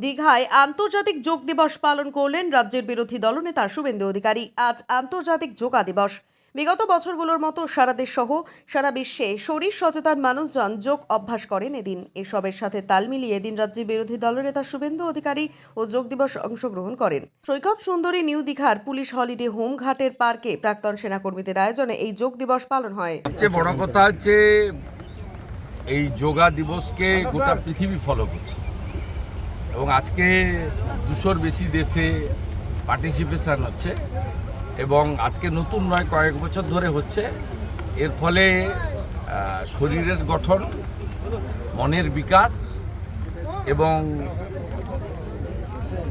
দীঘায় আন্তর্জাতিক যোগ দিবস পালন করলেন রাজ্যের বিরোধী দলনেতা শুভেন্দু অধিকারী। আজ আন্তর্জাতিক যোগা দিবস। বিগত বছরগুলোর মতো সারা দেশ সহ সারা বিশ্বে শরীর সচেতন মানুষজন যোগ অভ্যাস করেন এদিন। এসবের সাথে তাল মিলিয়ে এদিন রাজ্যের বিরোধী দলনেতা শুভেন্দু অধিকারী ও যোগ দিবস অংশগ্রহণ করেন। সৈকত সুন্দরী নিউ দীঘার পুলিশ হলিডে হোম ঘাটের পার্কে প্রাক্তন সেনাকর্মীদের আয়োজনে এই যোগ দিবস পালন হয়। সবচেয়ে বড় কথা হচ্ছে এই যোগা দিবসকে গোটা পৃথিবী ফলো করছে এবং আজকে 200-র বেশি দেশে পার্টিসিপেশন হচ্ছে এবং আজকে নতুন নয়, কয়েক বছর ধরে হচ্ছে। এর ফলে শরীরের গঠন, মনের বিকাশ এবং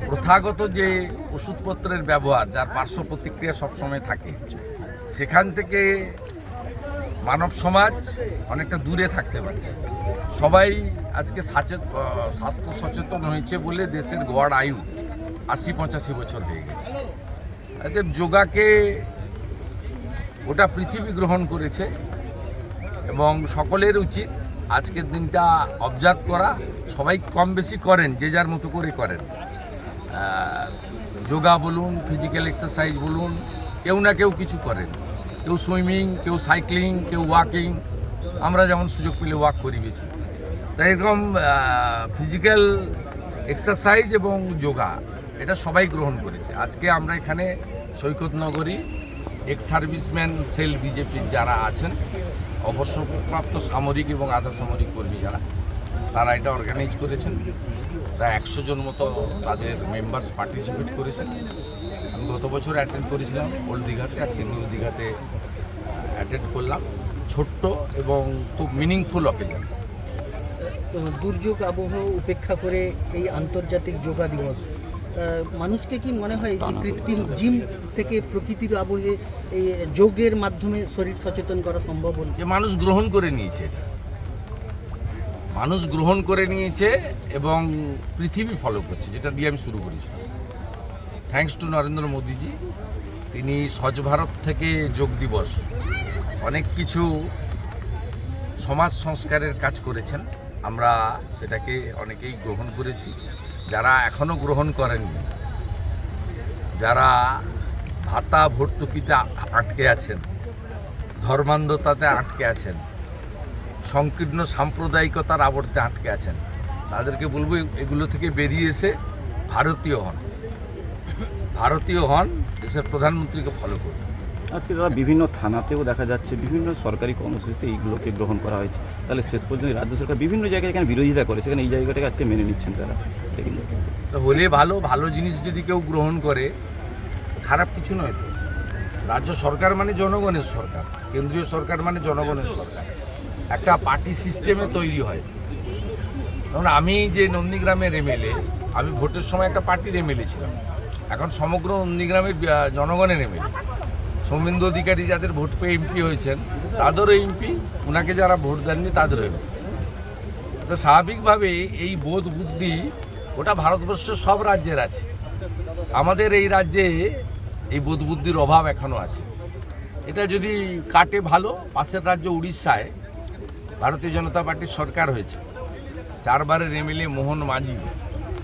প্রথাগত যে ওষুধপত্রের ব্যবহার, যার পার্শ্ব প্রতিক্রিয়া সবসময় থাকে, সেখান থেকে মানব সমাজ অনেকটা দূরে থাকতে পারছে। সবাই আজকে স্বাস্থ্য সচেতন হয়েছে বলে দেশের গড় আয়ু 80-85 বছর হয়ে গেছে। এতে যোগাকে গোটা পৃথিবী গ্রহণ করেছে এবং সকলের উচিত আজকের দিনটা অবজার্ভ করা। সবাই কম বেশি করেন, যে যার মতো করে করেন। যোগা বলুন, ফিজিক্যাল এক্সারসাইজ বলুন, কেউ না কেউ কিছু করেন। কেউ সুইমিং, কেউ সাইক্লিং, কেউ ওয়াকিং। আমরা যেমন সুযোগ পেলে ওয়াক করি বেশি। তাই এরকম ফিজিক্যাল এক্সারসাইজ এবং যোগা এটা সবাই গ্রহণ করেছে। আজকে আমরা এখানে সৈকতনগরী এক্স সার্ভিসম্যান সেল বিজেপির যারা আছেন, অবসরপ্রাপ্ত সামরিক এবং আধা সামরিক কর্মী যারা, তারা এটা অর্গানাইজ করেছেন। প্রায় 100 জন মতো তাদের মেম্বার্স পার্টিসিপেট করেছেন। আমি গত বছর অ্যাটেন্ড করেছিলাম ওল্ড দীঘাতে, আজকে নিউ দীঘাতে অ্যাটেন্ড করলাম। ছোট্ট এবং খুব মিনিংফুল অকেশন। দুর্যোগ আবহাওয়া উপেক্ষা করে এই আন্তর্জাতিক যোগা দিবস, মানুষকে কি মনে হয় যে কৃত্রিম জিম থেকে প্রকৃতির আবহে এই যোগের মাধ্যমে শরীর সচেতন করা সম্ভব হল? মানুষ গ্রহণ করে নিয়েছে, মানুষ গ্রহণ করে নিয়েছে এবং পৃথিবী ফলো করছে, যেটা দিয়ে আমি শুরু করেছিলাম। থ্যাঙ্কস টু নরেন্দ্র মোদীজি। তিনি স্বচ্ছ ভারত থেকে যোগ দিবস অনেক কিছু সমাজ সংস্কারের কাজ করেছেন। আমরা সেটাকে অনেকেই গ্রহণ করেছি। যারা এখনও গ্রহণ করেননি, যারা ভাতা ভর্তুকিতে আটকে আছেন, ধর্মান্ধতাতে আটকে আছেন, সংকীর্ণ সাম্প্রদায়িকতার আবর্তে আটকে আছেন, তাদেরকে বলবো এগুলো থেকে বেরিয়ে এসে ভারতীয় হন, ভারতীয় হন, দেশের প্রধানমন্ত্রীকে ফলো করুন। আজকে দাদা বিভিন্ন থানাতেও দেখা যাচ্ছে বিভিন্ন সরকারি কর্মসূচিতে এইগুলোকে গ্রহণ করা হয়েছে। তাহলে শেষ পর্যন্ত রাজ্য সরকার বিভিন্ন জায়গায় এখানে বিরোধিতা করে, সেখানে এই জায়গাটাকে আজকে মেনে নিচ্ছেন তারা। তো হলে ভালো, ভালো জিনিস যদি কেউ গ্রহণ করে খারাপ কিছু নয়। তো রাজ্য সরকার মানে জনগণের সরকার, কেন্দ্রীয় সরকার মানে জনগণের সরকার। একটা পার্টি সিস্টেমে তৈরি হয়। কারণ আমি যে নন্দীগ্রামের এমএলএ, আমি ভোটের সময় একটা পার্টির এমএলএ ছিলাম। এখন সমগ্র নন্দীগ্রামের জনগণের এমএলএ। শুভেন্দু অধিকারী যাদের ভোট পেয়ে এমপি হয়েছেন তাদেরও এমপি, ওনাকে যারা ভোট দেননি তাদেরও এমপি। তো স্বাভাবিকভাবে এই বোধ বুদ্ধি ওটা ভারতবর্ষের সব রাজ্যের আছে। আমাদের এই রাজ্যে এই বোধ বুদ্ধির অভাব এখনও আছে। এটা যদি কাটে ভালো। পাশের রাজ্য উড়িষ্যায় ভারতীয় জনতা পার্টির সরকার হয়েছে। 4 বারের এমএলএ মোহন মাঝি,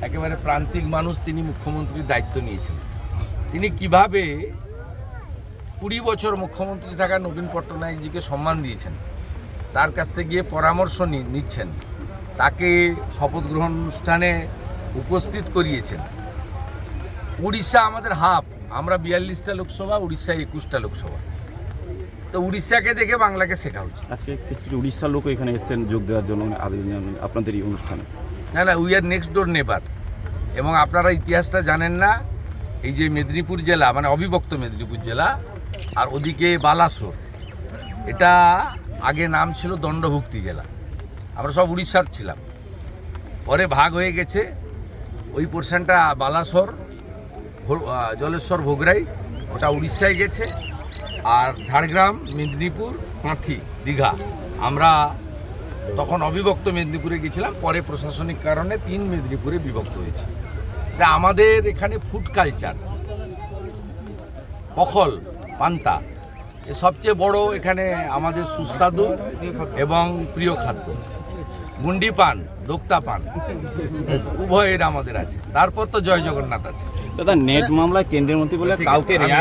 একেবারে প্রান্তিক মানুষ, তিনি মুখ্যমন্ত্রীর দায়িত্ব নিয়েছেন। তিনি কিভাবে 20 বছর মুখ্যমন্ত্রী থাকা নবীন পট্টনায়কজিকে সম্মান দিয়েছেন, তার কাছ থেকে গিয়ে পরামর্শ নিচ্ছেন, তাকে শপথ গ্রহণ অনুষ্ঠানে উপস্থিত করিয়েছেন। উড়িষ্যা আমাদের হাফ, আমরা 42টা লোকসভা, উড়িষ্যা 21টা লোকসভা। তো উড়িষ্যাকে দেখে বাংলাকে শেখা উচিত। আজকে কিছু উড়িষ্যার লোকও এখানে এসেছেন যোগ দেওয়ার জন্য আবেদন আপনাদের এই অনুষ্ঠানে। না, উই আর নেক্সট ডোর নেবার। এবং আপনারা ইতিহাসটা জানেন না, এই যে মেদিনীপুর জেলা, মানে অবিভক্ত মেদিনীপুর জেলা, আর ওদিকে বালাসোর, এটা আগে নাম ছিল দণ্ডভুক্তি জেলা। আমরা সব উড়িষ্যার ছিলাম, পরে ভাগ হয়ে গেছে। ওই পোর্শনটা বালাসোর, জলেশ্বর, ভোগরাই, ওটা উড়িষ্যায় গেছে। আর ঝাড়গ্রাম, মেদিনীপুর, কাঁথি, দীঘা, আমরা তখন অবিভক্ত মেদিনীপুরে গেছিলাম। পরে প্রশাসনিক কারণে 3 মেদিনীপুরে বিভক্ত হয়েছে। তা আমাদের এখানে ফুড কালচার, পখল, পান্তা, এ সবচেয়ে বড় এখানে আমাদের সুস্বাদু এবং প্রিয় খাদ্য। গুন্ডি পান দোক্তা পান, উভয়ের আমাদের আছে। তারপর তো জয় জগন্নাথ আছে। দাদা নেট মামলায় কেন্দ্রের মন্ত্রী বলে ঠিক আছে, কাউকে আমি- রেয়াত